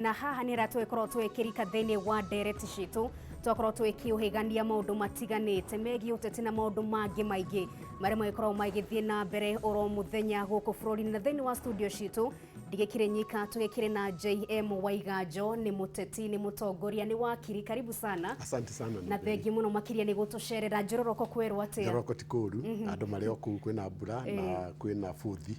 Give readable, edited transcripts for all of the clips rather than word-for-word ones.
Na haha nä ratwekorwo twekärika thä wa ndereti citå twakorwo twäkäåhägania maå matiganäte megiä å teti na maå mangä maingä marä magäkorwo magäthiä na mbere oro må thenya gå kå bå rå ri-inä na thä wa studio citå ndigä kä rä nyika tå gä kä rä na JM Waiganjo nä må teti nä må tongoria nä wakiri. Karibu sana. Asante sana na thengi må no makä nä gå tå cerera njororoko kwerwo atä njororoko ti kå ru andå marä o kå u kwä na mbura na kwä na båthi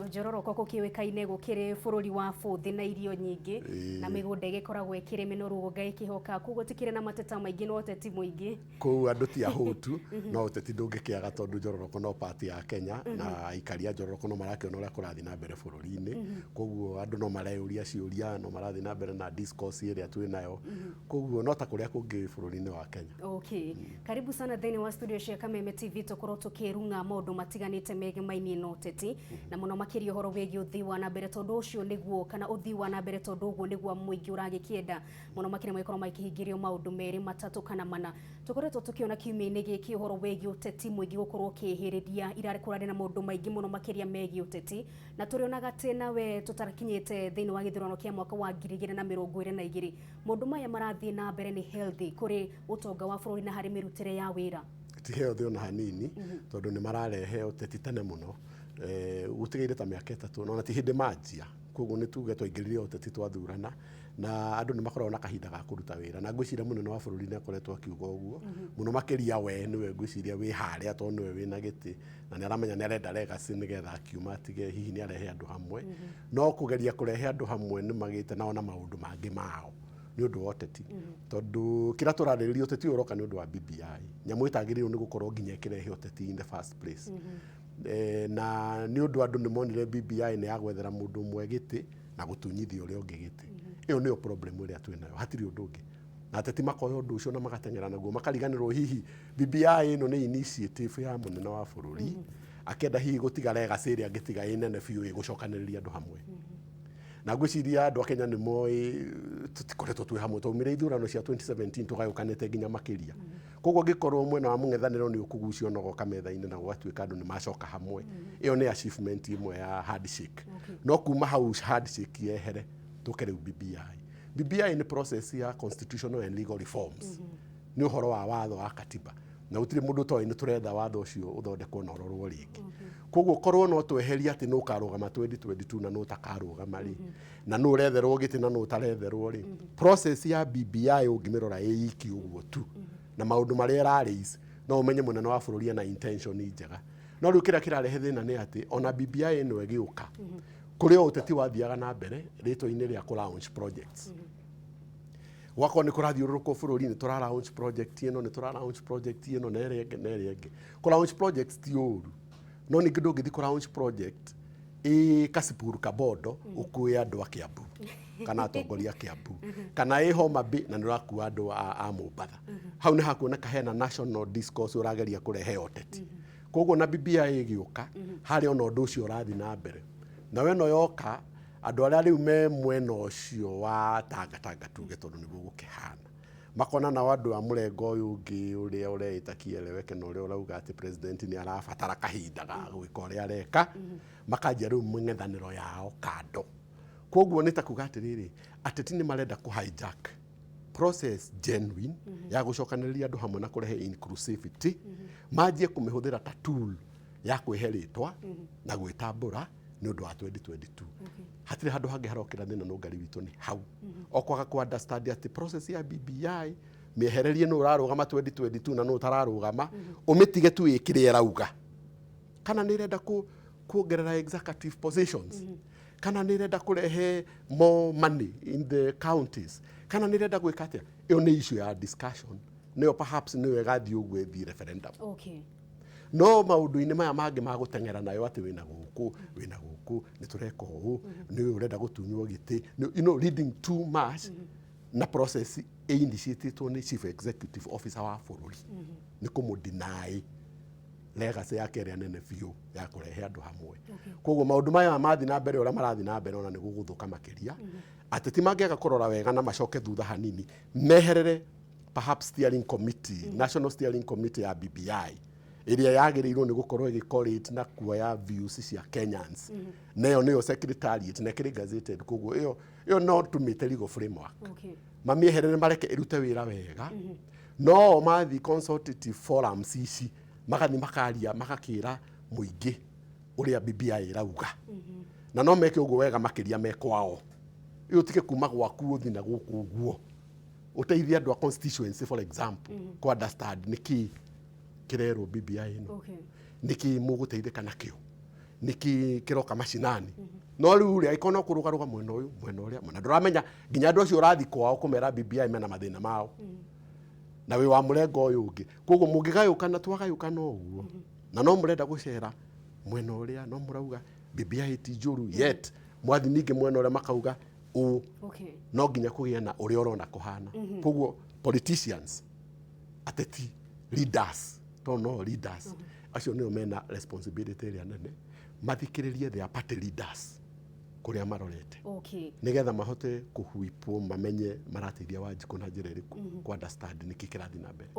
njororoko gå kä å kaine gå kä rä bå rå ri wa båthi na irio nyingä na mä gå nda ä gä koragwo ä kä rä mä no rå nga ä kä hoka koguo tä kä rä na mateta maingä no teti må ingä kå u andå ti ahå tu no å teti ndå ngä kä aga tondå njororoko no pati ya Kenya na aikari a njororoko no marakä ona å rä a kå rathiä na mbere bå rå ri-inä koguo andå no mareå ria ciå ria no marathiä na mbere na discourse ä rä a twä nayo koguo no ta kå rä a kå ngä bå rå ri-inä wa Kenya. Okay. Karibu sana thä wa studio cia Kameme TV tå korwo tå kä runga maå ndå matiganä te megiä mainie no teti na må no makä ria å horo wä giä å thii wa na mbere tondå å cio nä guo kana å thii wa na mbere tondå å guo nä guo må ingä å ragä kä enda må no makä ria magäkorwo magä hingä rio maå ndå merä matatå kana mana tå koretwo tå kä ona kiumia-inä gä kä å horo wä giä å teti må ingä gå korwo kä hä rä ria irarä kå rarä na maå ndå maingä må no makä ria megiä å teti na tå rä onaga tä nawe tå tarakinyä te thä wa gä thurano kä a mwaka wa 2022 maå ndå maya marathiä na mbere nä healthy kå rä å tonga wa bå rå ri na harä mä rutä re ya wä ra ti healthy ona hanini tondå nä mararehe å teti tene må no gå tä gä ire ta mä aka ätatå nona ti hä ndä manjia koguo nä tuge twaingä rä re å teti twathurana na andå nä makoragwo na kahinda ga kå ruta wä ra na ngwä ciria må nene wa bå rå ri nä akoretwo akiuga å guo må no makä ria we nä we ngwä ciria wä harä a tondå nä we wä na gä tä na nä aramenya nä arenda legacy nä getha akiuma atige hihi nä arehe andå hamwe no kå geria kå rehe andå hamwe nä magä te nao na maå ndå mangä mao nä å ndå wa ũteti tondå kä rä a tå rarä rä ria ũteti å roka nä å ndå wa BBI nyamå ä tagä rä irwo nä gå korwo nginya ä kä rehe ũteti in the first place na nä å ndå andå nä monire BBI nä ya gwethera må ndå mwe gä tä na gå tunyithia å rä a å ngä gä tä ä yo nä yo problem ä rä a twä nayo hatirä å ndå å ngä na ateti makoya å ndå å cio na magateng'era naguo makariganä rwo hihi BBI ä no nä initiative ya må nene wa bå rå ri akenda hihi gå tiga legacy ä rä a angä tiga ä nene biå ä gå cokanä rä ria andå hamwe na ngwä ciria andå a Kenya nä moä tå tikoretwo twä hamwe twaumä re ithurano cia 2017 tå gayå kanä te nginya makä ria koguo ngä korwo mwena wa må ng'ethanä ro nä å kå gucio nogoka metha-inä na gwatuä ka andå nä macoka hamwe ä yo nä achievement ĩmwe ya handshake no kuma hau handshake yehere tå ke rä u BBI nä process ya constitutional and legal reforms nä å horo wa watho wa katiba na gũtirĩ mũndũ ũtoĩ nĩ tũretha watho ũcio ũthondekwo na ũrorwo rĩngĩ koguo korwo no tweheria atĩ nũ ũkarũgama 2022 na nũ ũtakarũgama rĩ na nũ ũretherwo gĩtĩ na nũ ũtaretherwo rĩ process ya BBI ũngĩmĩrora ĩ iki ũguo tu na maũndũ marĩa ĩrarĩici no ũmenye mũnene wa bũrũri na intention njega no rĩu kĩrĩa kĩrarehe thĩna nĩ atĩ ona BBI ĩno ĩgĩũka kũrĩ o ũteti wathiaga na mbere rĩtwa-inĩ rĩa kũ launch projects wako nä kå rathiå rå rå kå bå rå ri nä tå ra launch project ä no nä tå ra launch project ä no na ä rä angä na ä rä angä kå launch project ti å ru no ningä ndå ngä thiä kå launch project ä Kasipul Kabondo å kuä andå a Kiambu kana atongoria Kiambu kana ä Homa Bay na nä å rakua andå a Mombatha hau nä hakuoneka hena national discourse å rageria kå rehe ũteti koguo na BBI ä gä å ka harä ona å ndå å cio å rathiĩ na mbere na we no yoka andå arä a rä u me mwena å cio wa tangatanga tuge tondå nä guo gå kä hana makona nao andå a må rengo å yå å ngä å rä a å reä ta kieleweke na å rä a å rauga atä president nä arabatara kahinda ga gwä ka å rä a areka makanjia rä u mä ng'ethanä ro yao kando koguo nä ta kuga atä rä rä ateti nä marenda kå hijack process genuine ya gå cokanä rä ria andå hamwe na kå rehe inclusivity manjie kå mä hå thä ra ta tool ya kwä he rä twa na gwä tambå ra nä å ndå wa 2022 hatirä handå hangä harokä ra thä na no ngari witå nä hau o kwaga kå understand atä process ya BBI mä ehererie nä å rarå gama 2022 na nä å tararå gama å mä tige tu ä kä rä erauga kana nä renda kuongerera executive positions kana nä renda kå rehe more money in the counties kana nä renda gwä ka atä ä yo nä issue ya discussion nä yo perhaps nä yo ĩgathiĩ ũguo ĩthiĩ referendum no maũndũ-inĩ maya mangĩ ma gũteng'era nayo atĩ wĩna gũkũ nĩ tũreka ũũ nĩ ũrenda gũtunywo gĩtĩ you know leading too much na process initiated nĩ chief executive officer wa bũrũri nĩ kũmũ-deny legacy yake ĩrĩa nene biũ ya kũrehe andũ hamwe koguo maũndũ maya mathiĩ na mbere ũrĩa marathiĩ na mbere ona nĩ gũgũthũka makĩria ateti mangĩaga kũrora wega na macoke thutha hanini meherere perhaps steering committee national steering committee ya BBI iria yagĩrĩirwo nĩ gũkorwo ĩgĩcorrelate na kuoya views cia Kenyans nayo nĩyo secretariat na kĩrĩ gazetted koguo ĩyo no tũmĩte legal framework mamĩeherere mareke ĩrute wĩra wega no mathi consultative forums ici magathi makaria magakĩra mũingĩ ũrĩa BBI ĩrauga na no meke ũguo wega makĩria mekwao ĩyo tike kuma gwaku ũthi na gũkũ ũguo ũteithie andũ a constituency for example kwa understand nĩkĩ kĩrerwo BBI ĩno nĩkĩ mũgũteithĩka nakĩo nĩkĩ kĩroka macinani no rĩu rĩ aikona kũrũgarũga mwena ũyũ mwena ũrĩa na ndũramenya nginya andũ acio ũrathi kwao kũmera BBI mena mathĩna mao na wĩ wa mũrengo ũyũ ũngĩ koguo mũngĩgayũkana twagayũkana ũguo na no mũrenda gũcera mwena ũrĩa no mũrauga BBI ti njũru yet mwathi ningĩ mwena ũrĩa makauga no nginya kũgĩa na ũrĩa ũrona kũhana koguo politicians ateti leaders no leaders acio nĩo mena responsibility ĩrĩa nene mathikĩrĩrie their party leaders kũrĩa marorete nĩgetha mahote kũhuipwo mamenye marateithia Wanjikũ na njĩra ĩrĩkũ ku understand nĩkĩ kĩrathiĩ na mbere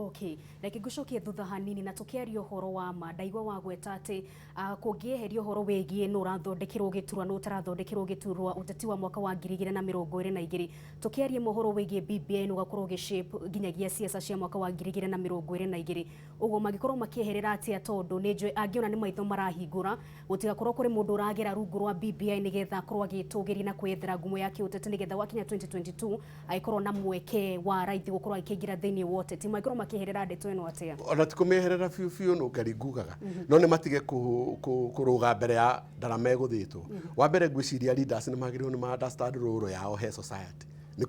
reke ngũcokie thutha hanini na tũkĩaria ũhoro wa ma ndaigua wagweta atĩ kũngĩeheria ũhoro wĩgiĩ nũ ũrathondekerwo gĩturwa nũ ũtarathondekerwo gĩturwa ũteti wa mwaka wa 2022 tũkĩaria mohoro wĩgiĩ BBI nũ ũgakorwo ũgĩshape nginyagia siasa cia mwaka wa 2022 ũguo mangĩkorwo makĩeherera atĩa tondũ nĩnjũĩ angĩona nĩ maitho marahingũra gũtigakorwo kũrĩ mũndũ ũragera rungu rwa BBI nĩgetha korwo agĩtũgĩria na kwethera ngumo ya kĩũteti nĩgetha wakinya 2022 agĩkorwo na mweke wa raithi gũkorwo akĩingĩra thĩinĩ wa ũteti mangĩkorwo makĩeherera ndeto ĩno atĩa ona tikũmĩeherera biũ no ngari ngugaga no nĩ matige kũrũga mbere ya ndarama ĩgũthĩtwo wa mbere ngwĩciria leaders nĩ magĩrĩirwo nĩ ma understand rũrũ yao he society nĩ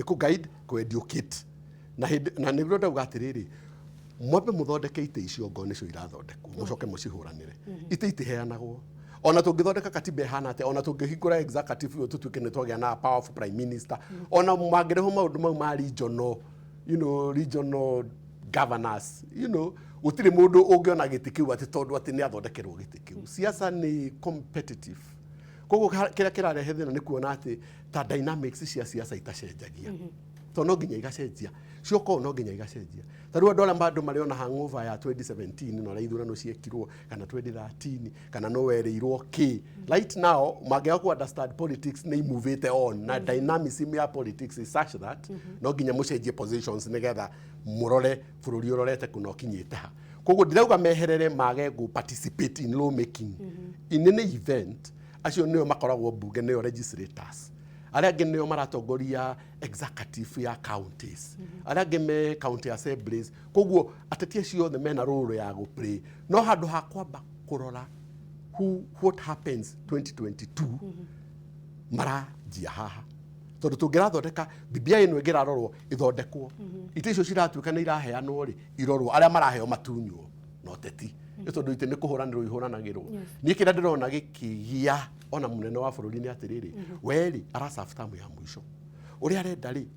kũ guide kũ educate na nĩguo ndauga atĩrĩrĩ mwambe mũthondeke itĩ icio ngo nĩcio irathondekwo mũcoke mũcihũranĩre itĩ itiheanagwo ona tũngĩthondeka katiba ihana atĩa ona tũngĩhingũra executive yo tũtuĩke nĩ twagĩa na powerful prime minister ona mangĩreho maũndũ mau ma regional governors gũtirĩ mũndũ ũngĩona gĩtĩ kĩu atĩ tondũ atĩ nĩ athondekerwo gĩtĩ kĩu siasa nĩ competitive koguo kĩrĩa kĩrarehe thĩna nĩ kuona atĩ ta dynamics cia siasa itacenjagia to no nginya igacenjia cioko no nginya igacenjia tarua andũ arĩa andũ marĩona hangover ya 2017 no ithurano ciekirwo kana 2013 kana no werĩirwo right now mangĩaga ku understand politics nĩ move on na dynamism ya politics is such that no nginya mũcenjie positions nĩgetha mũrore bũrũri ũrorete kuna ũkinyĩte ha koguo ndirauga meherere mage gu participate in law making in any event acio nĩo makoragwo bunge nĩo legislators arĩa angĩ nĩo maratongoria executive ya counties arĩa angĩ me county assemblies koguo ateti acio othe mena role ya gũplay no handũ ha kwamba kũrora what happens 2022 maranjia haha tondũ tũngĩrathondeka BBI ĩno ĩngĩrarorwo ithondekwo itĩ icio ciratuĩka nĩ iraheanwo rĩ irorwo arĩa maraheo matunywo no teti tondũ itĩ nĩ kũhũranĩrwo ihũranagĩrwo niĩ kĩrĩa ndĩrona gĩkĩgia ona mũnene wa bũrũri nĩ atĩrĩrĩ weri arasafu tamu ya mũico ũrĩa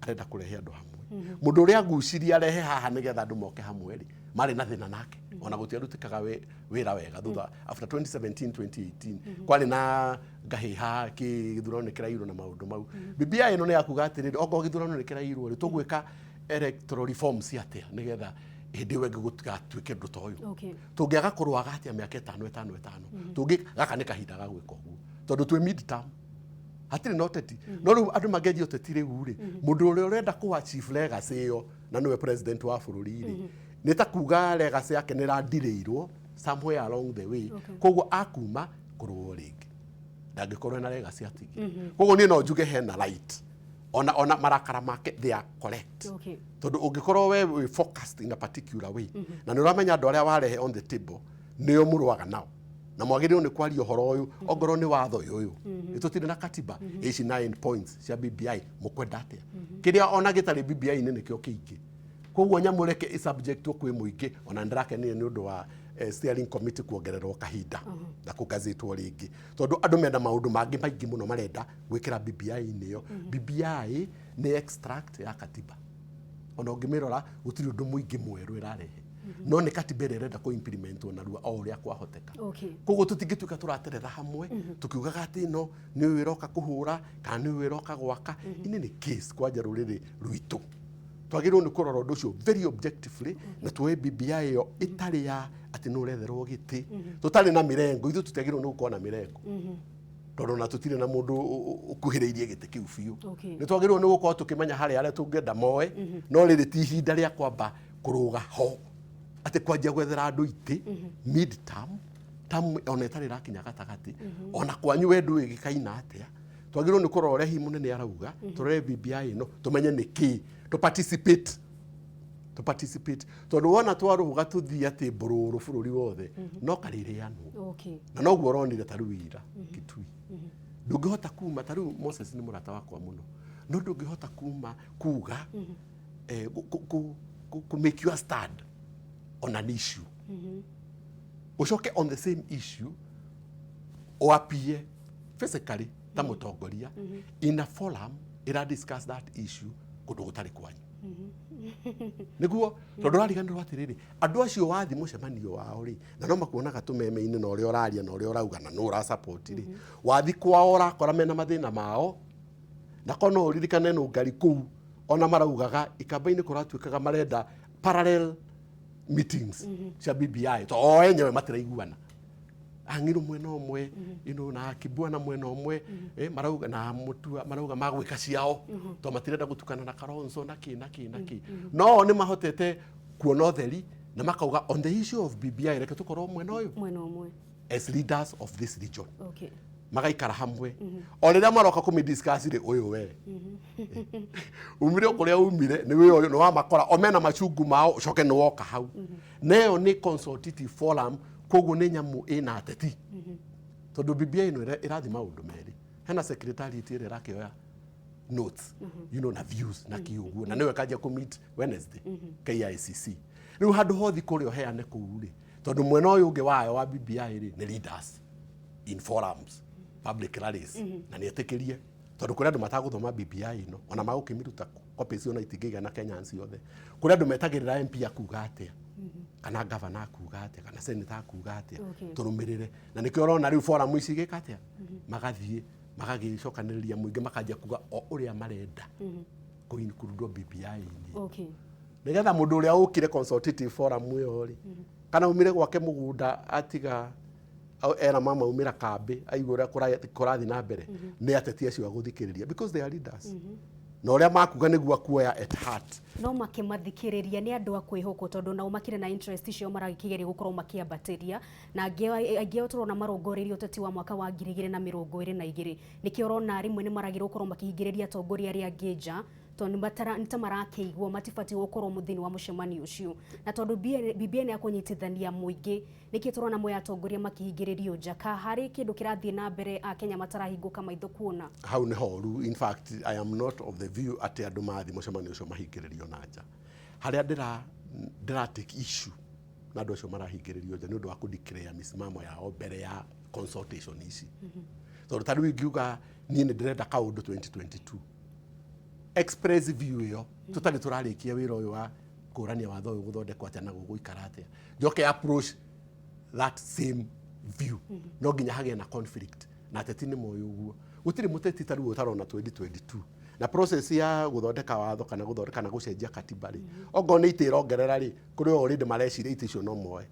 arenda kũrehe andũ hamwe mũndũ ũrĩa agucirie arehe haha nĩgetha andũ moke hamwe rĩ marĩ na thĩna nake ona gũtiarutĩkaga wĩra wega thutha after 2017 2018 kwarĩ na ngahĩha gĩthurano nĩ kĩrairwo na maũndũ mau BBI ĩno nĩ yakuga atĩrĩrĩ okorwo gĩthurano nĩ kĩrairwo rĩ tũgwĩka electoral reforms atĩa nĩgetha hĩndĩ ĩyo gũtigatuĩke ũndũ ta ũyũ tũngĩaga kũrũaga atĩa mĩaka 5 tũngĩ gaka nĩ kahinda ga gwĩka ũguo tondũ twĩ mid term hatirĩ na ũteti no rĩu andũ mangĩenjia ũteti rĩu rĩ mũndũ ũrĩa ũrenda kũha chief legacy ĩyo na nĩwe president wa bũrũri rĩ nĩ ta kuga legacy yake nĩ randirĩirwo somewhere along the way koguo akuma kũrũo rĩngĩ ndangĩkorwo na legacy atigĩ koguo niĩ no njuge hena right ona marakara make they are correct tondũ ũngĩkorwo we focused in a particular way na nĩ ũramenya andũ arĩa warehe on the table nĩo mũrũaga nao na mwagĩrĩirwo nĩ kwaria ũhoro ũyũ ongorwo nĩ watho ũyũ tũtirĩ na katiba ici 9 points cia BBI mũkwenda atĩa kĩrĩa ona gĩtarĩ BBI nĩ nĩkĩo kĩingĩ koguo nyamũreke subject kwĩ mũingĩ ona ndĩrakenire nĩ ũndũ wa steering committee kuongererwo kahinda na kũgazĩtwo rĩngĩ tondũ andũ menda maũndũ mangĩ maingĩ mũno marenda gwĩkĩra BBI-inĩ ĩyo BBI nĩ extract ya katiba ona ũngĩmĩrora gũtirĩ ũndũ mũingĩ mwerũ ĩrarehe no nĩ katiba ĩrĩa ĩrenda kũ-implementwo narua o ũrĩa kwahoteka koguo tũtingĩtuĩka tũrateretha hamwe tũkiugaga atĩ no nĩ wĩroka kũhũra kana nĩ wĩroka gwaka ini nĩ case kwanja rũrĩrĩ rwitũ twagirwo ni kurora undu ucio very objectively na tuwe BBI yo itari ya ati no retherwo giti tutari na mirengo ithu tutagirwo ni gukona mirengo tondu na tutire na mundu ukuhireirie giti kiu biu ni twagirwo ni gukorwo tukimenya hari aria tungenda moe no riri ti ihinda ria kwamba kuruga ho ati kwanjia gwethera andu iti mid term ona itari rakinya gatagati ona kwanyu wendu igikaina atia twagirwo ni kurora uria hi munene arauga turore BBI no tumenye niki to participate tondu wona twaruga tuthii ati bururu bururi wothe no karirianu na no guo ronire taruira kitui ndungihota kuma taru Moses ni murata wakwa muno no ndungihota kuma kuga ku make you stand on an issue ucoke on the same issue oapie physically ta mutongoria in a forum ira discuss that issue kundu gutari kwanyu niguo tondu rariganirwo atiriri andu acio wathi mucemanio wao ri na no makuonaga tumeme-ini na uria uraria na uria urauga na no ura support ri wathi kwao urakora mena mathina mao na kono uririkane no ngari kuu ona maraugaga ikamba-ini kuratuikaga marenda parallel meetings cia BBI to o enyewe matiraiguana angiru mwena omwe na kibwana mwena omwe marauga na mutua marauga magwika ciao to matirenda gutukana na Kalonzo na ki no ni mahotete kuona theri na makauga on the issue of BBI reke tukorwo mwena omwe as leaders of this region magaikara hamwe o riria maroka kumidiscuss ri uyu we umire kuria umire ni we uyu no wa makora omena machungu mao coke no woka hau neo ni consultative forum koguo ni nyamu ina ateti tondu BBI no irathi maundu meri hena secretariat ire rakioya notes na views na kiuguo na niwe kaja ku meet Wednesday KICC riu handu hothi kurio heane kuu ri tondu mwena uyu ungi wayo wa BBI ri ni leaders in forums public rallies na ni etikirie tondu kuria andu mataguthoma BBI no ona magukimiruta copies ona itingiga na Kenya nsi yothe kuria andu metagirira MP akuga atia kana governor akuga atia kana senator akuga atia turumirire na nikio urona riu forum ici gika atia magathie magagicokaniriria muingi makajia kuga o uria marenda ku include BBI nigetha mundu uria ukire consultative forum iyo ri kana umire gwake mugunda atiga era mama umira kambi aigura kurathi na mbere ni ateti acio aguthikiriria because they are leaders na uria makuga niguo kuoya at heart no makimathikiriria ni andu akwihoko tondu nao makire na interest icio maragikigeria gukorwo makiambatiria na angeo turona marongoririo uteti wa mwaka wa 2022 nikio rona rimwe ni maragirwo gukorwo makihingiriria atongoria aria ngeja tondu nitamarakĩigwo matibati gukorwo muthini wa mucemani ucio na tondu BBI ni akunyitithania muingi niki turona moya atongoria makihingiririo njaka hari kindu kirathie na mbere a Kenya matarahinguka maitho kuona hau ni horu in fact I am not of the view ati andu mathi mucemani ucio mahingiririo na nja haria ndira take issue na andu acio marahingiririo nja ni undu wa ku declare misimamo yao mbere ya consultation ici tondu tari wingiuga ni ndirenda kaundu 2022 express view yo tutari turarikia wira uyu wa kurania watho uyu guthondekwa atia na guguikara atia njoke approach that same view no nginya hagie na conflict na ateti ni moyo uguo gutiri muteti tari utarona 2022 na process ya guthondeka watho kana guthondeka na gucenjia katiba ri ongo ni itirongerera ri kuri already mareciria iticio no moe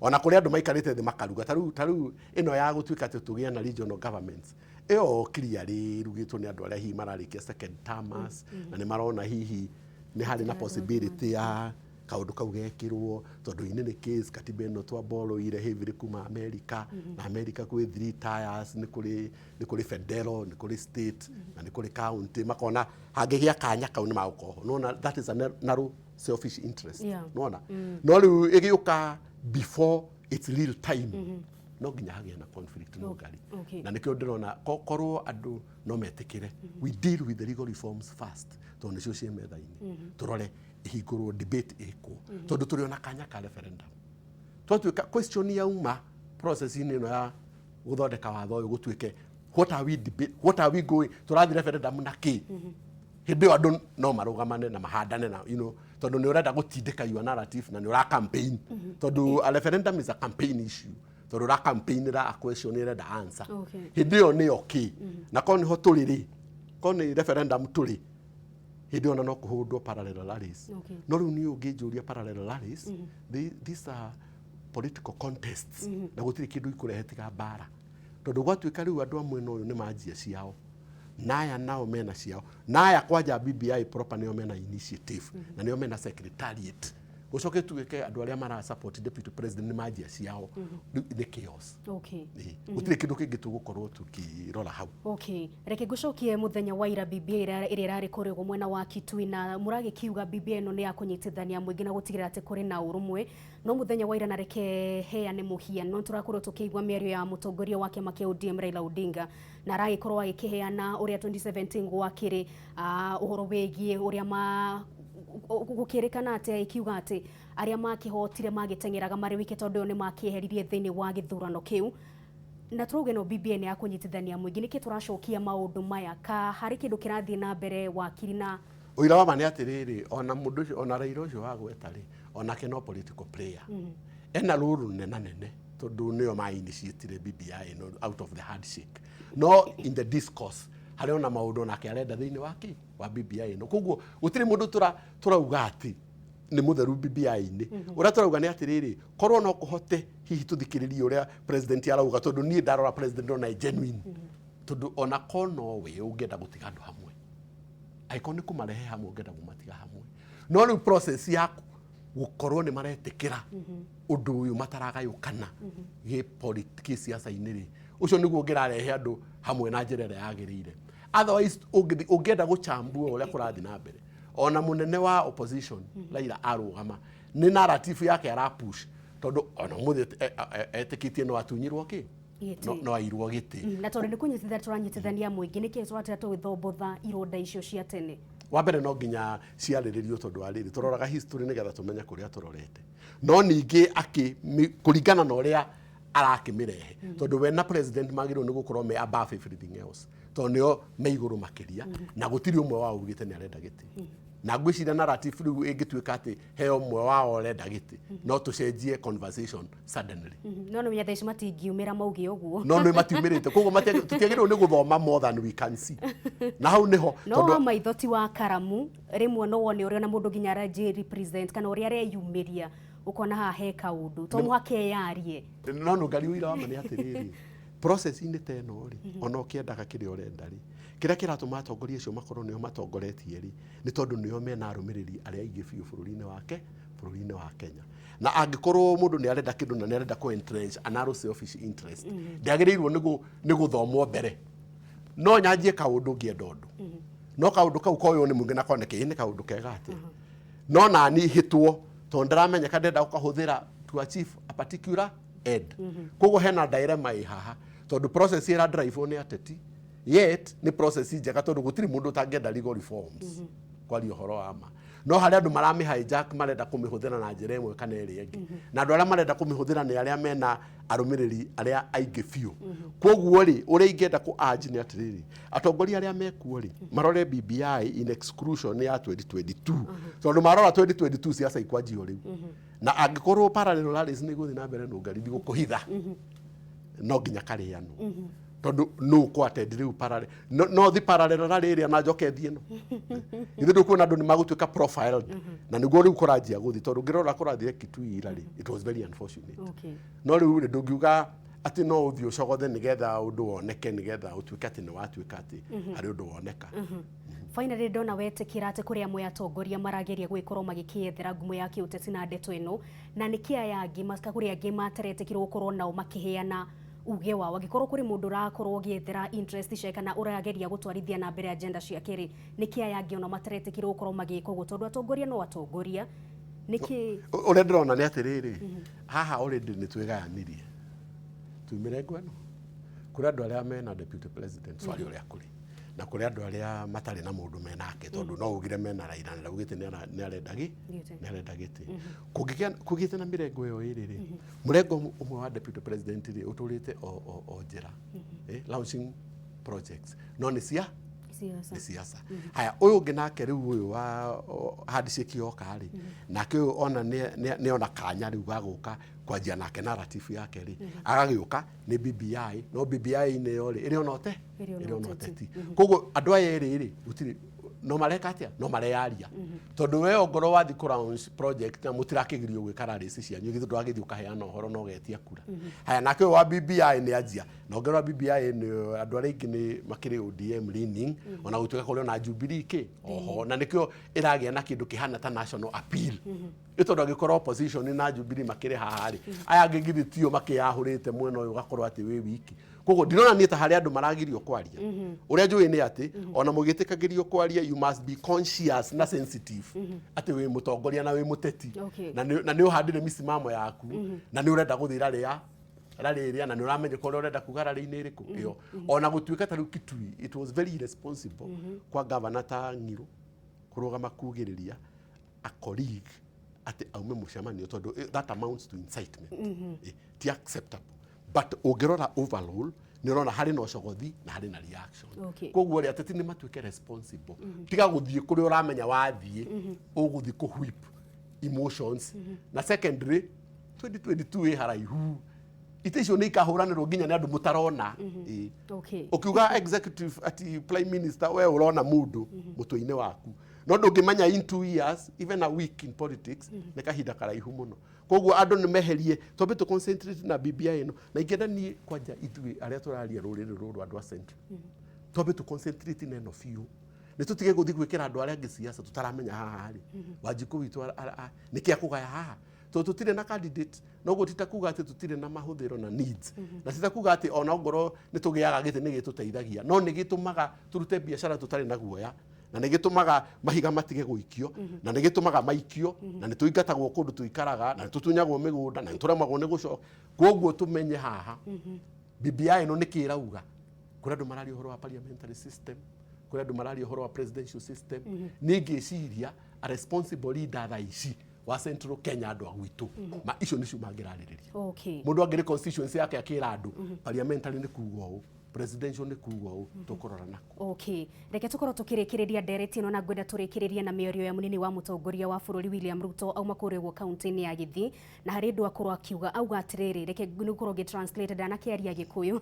ona kuri andu maikarite thi makaruga taru ino ya gutuika tutugia na regional governments eo clear ri rugitwo ni andu aria hi mararikia second termers na ni marona hihi ni hari na possibility ya kaundu kau gekirwo tondu ini ni case katiba ino twabolo ire heavily kuma America na America kwi 3 tiers ni kuri federal ni kuri state na ni kuri county makona hangigia kanya kau ni magukoho nona that is a narrow selfish interest nona no riu igiuka before it's real time no nginya hagia na conflict no ngari na nikio ndirona korwo andu no metikire we deal with the legal reforms first tondu nicio cie metha-ini turore ihingurwo debate iko tondu turiona kanya ka referendum twatuika question ya uma process ini no ya guthondeka watho uyu gutuike what are we going turathi referendum na ki hindi andu no marugamane na mahandane na tondu ni urenda gutindika your narrative na ni ura campaign tondu a referendum is a campaign issue tondu ra campaign ra a question ira da answer hindi yo ni okay na koni ho turiri koni referendum turi hindi ona no kuhundwo parallel rallies no riu ni ungijuria parallel rallies these are political contests na gutiri kindu ikurehe tiga bara tondu gwatuika riu andu amwe no ni manjia ciao naya nao mena ciao naya kwanja BBI proper nio mena initiative na nio mena secretariat gucoke tuweke andu aria mara support deputy president ni manjia ciao the chaos gutiri kindu kingi tugukorwo tukirora hau reke gucokie muthenya wa ira BBI ira irari kuregwo mwena wa Kitui na muragi kiuga BBI no ni ya kunyitithania mwingi na gutigira ati kuri na urumwe no muthenya wa ira na reke heane muhiano turakorwo tukigwa mĩario ya mutongoria wa kiama kia ODM Raila Odinga na aragikorwo agikiheana uria 2017 gwakiri uhoro wegie uria gukirikana ati ikiuga ati aria makihotire magitengeraga mari wike tondu ni makiheririe thiini wa githurano kiu na turuge no BBI ni akunyitithania mwingi niki turacokia maundu maya ka hari kindu kirathie na mbere wakiri na uira wa mani atiriri ona mundu ona Raila ucio wagwetari ona kino political player ena ruru nene tondu nio ma initiate BBI no out of the handshake no in the discourse hari ona maundu nake arenda thiini wa BBI no koguo gutiri mundu turauga ati ni mutheru BBI ni uria turauga ni atiriri korwo no kuhote hihi tuthikiririe uria president arauga tondu ni ndarora president ona genuine tondu ona kono we ungenda gutiga andu hamwe aikoni kumarehe hamwe ungenda gumatiga hamwe no ni process yaku gukorwo ni maretikira undu uyu mataragayukana gi politics siasa iniri ucio niguo ngirarehe andu hamwe na njira ya yagirire otherwise ungenda guchambua uria kurathi na mbere ona munene wa opposition Raila arugama ni narrative yake ara push tondu ona muthe etikitie no atunyirwo ki no airwo giti na tondu ni kunyitithania turanyitithania mwingi niki turatira twithombotha ironda icio cia tene wa mbere no nginya ciariririo tondu ariri turoraga history nigetha tumenya kuria turorete no ningi kuringana na uria arakimirehe tondu we na president magirwo ni gukorwo me above everything else tondu nio me iguru makiria na gutiri umwe wao ugite ni arenda giti na ngwicira narrative riu ingituika ati heo umwe wao arenda giti no tucenjie conversation suddenly no no yatheci matingiumira maugi uguo no matiumirite koguo tutiagirwo ni guthoma more than we can see na hau niho tondu maithoti wa karamu rimwe no wone uria na mundu ginya araje represent kana uria areyumiria ukona ha he kaundu to mwake yarie no ngari uira wa mani atiriri process ine teno ri ona ukiendaga kiri urenda ri kira kiratuma atongoria icio makorwo nio matongoretie ri ni tondu nio mena arumiriri aria ingi biu bururi-ini wa Kenya na angikorwo mundu ni arenda kindu na ni arenda ku entrench anaro selfish interest ndiagirirwo ni guthomwo mbere no nyanjie kaundu ngienda undu no kaundu kau koyo ni mungi na koneke ni kaundu kega ati no na ni hitwo tondu ndaramenya ndenda ukahuthira to achieve a particular end koguo hena dilemma haha tondu process ira drive ni ateti yet ni process njega tondu gutiri mundu tangenda legal reforms kwali uhoro wa ma no hari andu marami hijack marenda kumihuthira na njira imwe kana iri ingi na andu aria marenda kumihuthira ni aria mena arumiriri aria aingi biu koguo ri uria ingenda ku urge ni atiriri atongoria aria mekuo ri marore BBI in exclusion ya 2022 tondu marora 2022 siasa ikwanjio riu na angikorwo parallel rallies ni guthi na mbere no ngari gukuhitha no nginya kariano tondu no kwatendi riu parallel no thi parallel rally ria na njoke thie no ithu ndukuona andu ni magutuika profiled na niguo riu kuranjia guthi tondu ngirora kurathire Kitui irari it was very unfortunate no riu ndungiuga ati no uthi ucogothe nigetha undu woneke nigetha utuike ati ni watuika ati hari undu woneka finally ndona wetikira ati kuri amwe atongoria marageria gwikorwo magikiethera ngumo ya kiuteti na ndeto ino na nikia yangi maska kuri angi materetikirwo gukorwo nao makiheana uge wao agikorwo kuri mundu rakorwo giethera interest cia kana urageria gutwarithia na mbere agenda cia kiri nikia yangi ona materetikirwo gukorwo magiko gutondu atongoria no atongoria niki ure ndrona ni atiriri haha already ni twigayanirie tuimire ngweno kuri andu aria mena deputy president swali uria kuri na kuri andu aria matari na mundu menake tondu no ugire mena Raila na ugite ni arenda giti kugite na mirengo yo iriri murengo umwe wa deputy president ri uturite o njira launching projects no ni siasa haya uyu ungi nake riu uyu wa handshake yoka ri nake ona ni ona kanya riu gaguka kwanjia nake narrative yake ri agagiuka ni BBI no BBI ni yo ri iri ona Uteti koguo andu aya iri gutiri no mareka atia no marearia tondu we ongoro wathi ku launch project na mutirakigirio gwikara risi cianyu githu ndwagithi ukaheana uhoro no getia kura haya nake wa BBI ni anjia na ongero wa BBI ni andu aria ingi ni makiri ODM leaning ona gutuika kuri na Jubilee ke oho na nikio iragia na kindu kihana ta national appeal itondo gikorwo opposition na Jubilee makiri hahari aya ngigithi tio makiyahurite mwena uyu gakorwo ati we wiki kogo ndirona ni ta hari andu maragirio kwaria uria njui ni ati ona mugitikagirio kwaria you must be conscious na sensitive ati we mutongoria na we muteti na ni uhandire misimamo yaku na ni urenda guthira ria rariria na ni uramenya ko urenda kugara ri-ini iriku iyo ona gutuika ta Kitui it was very irresponsible kwa governor ta Ngiru kurugama kugiriria a colleague ati aume mucemanio tondu that amounts to incitement ti acceptable but ugirora overall nirona hari no cogothi na hari na reaction koguo ri ateti ni matuike responsible tiga guthie kuri uramenya wathie uguthi ku whip emotions na secondary 2022 haraihu itecio ni kahuranirwo nginya ni andu mutarona ukiuga executive ati prime minister we urona mundu mutuine waku no ndungimanya in 2 years even a week in politics ni kahinda karaihu muno koguo andu ni meherie tobe to concentrate na BBI no na ingenda ni kwanja ithui aria turaria ruriri ruru andu a central tobe to concentrate na no few ni tutige guthi gwikira andu aria ngisiasa tutaramenya haha ri Wanjiku witu niki akugaya haha to tutire na candidate no gutita kuga ati tutire na mahuthiro na needs na sita kuga ati ona ngoro ni tugiaga gite ni gituteithagia no ni gitumaga turute biashara tutari na guoya na ni gitumaga mahiga matige guikio na ni gitumaga maikio na ni tuingatagwo kundu tuikaraga na tutunyagwo migunda na turemagwo ni gucoka koguo tumenye haha BBI no nikirauga kuri andu marari uhoro wa parliamentary system kuri andu marari uhoro wa presidential system ni ngiciria a responsible leader thaici wa Central Kenya andu agwitu ma icio nicio mangiraririria mundu angire constituency yake akira andu parliamentary ni kuuga u presidential ni kuuga u tukorora nako reke tukorwo tukirikiriria ndereti ino na ngwenda turikiririe na miorio ya munini wa mutongoria wa bururi William Ruto auma kuregwo county-ini ya Githii na hari ndu akorwo akiuga auga atiriri reke ngukorwo gitranslated ana kiaria Gikuyu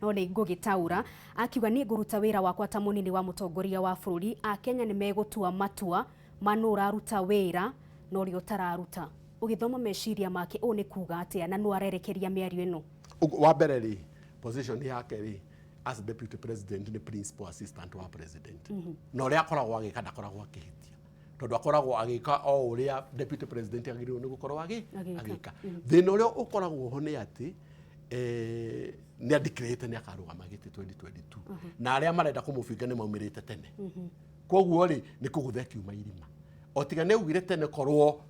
no ni ngugitaura akiuga ni nguruta wira wakwa ta munini wa mutongoria wa bururi a Kenya ni megutua matua manura ruta wira no rio tararuta ugithoma meciria make o ni kuga atia na no arerekeria miario ino wa mbere ri position yake ri as deputy president ni principal assistant wa president no ria akoragwo agika ndakoragwo akihitia tondu akoragwo agika o uria deputy president agiriwe ni gukorwo agika thina uria ukoragwo ho ni ati ni adicrate ni akarugama giti 2022 na aria marenda kumubinga ni maumirite tene koguo ri ni kuguthe kiuma irima otiga ne ugire tene korwo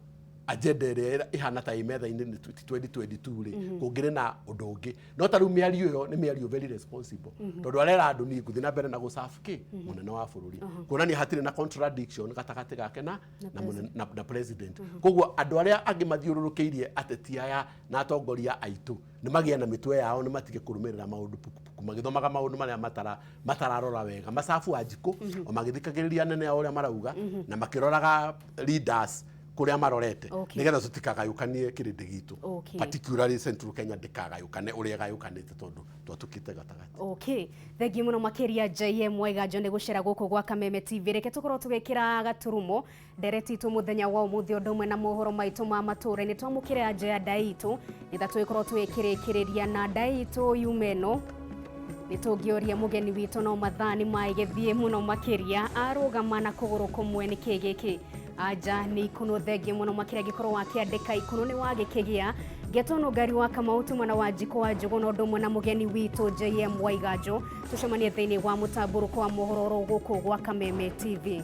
agenda ĩrĩa ihana ta imetha-inĩ 2022 ri kungire na undu ungi no ta riu miario yo ni miario very responsible tondu arera andu ni nguthi na mbere na gucafiki munene wa bururi kuonania hatire na contradiction gatagati gake na president koguo andu aria angi mathiururukiirie ateti aya na atongoria aitu ni magia na mitwe yao ni matige kurumirira maundu puku magithomaga maundu maria matararora wega macafu Wanjiku o magithikagiriria nene ya uria marauga na makiroraga leaders kuria marorete nigetha tutikagayukanie kirindi gitu particularly Central Kenya ndikagayukane uria gayukanite tondu twatukite gatagati thengi muno makiria JM Waiganjo ni gucera guku gwa Kameme TV reke tukorwo tugikira gaturumo ndereti tu muthenya wa umuthi undu umwe na mohoro maitu ma matura ni twamukire anje ya ndaitu nitha twikorwo twikirikiriria na ndaitu yumeno nitungioria mugeni witu no mathani maigethie muno makiria arugama na kuguru kumwe ni kigiki aja ni ikuno thegi muno makiria gikorwo wakiandika ikuno ni wagikigia getono ngari wa Kamautu mwana wa Wanjiku wa Njugu no ndomwe na mugeni witu JM Waiganjo tucemanie thiini wa mutamburuko wa mohoro guku gwa Kameme TV.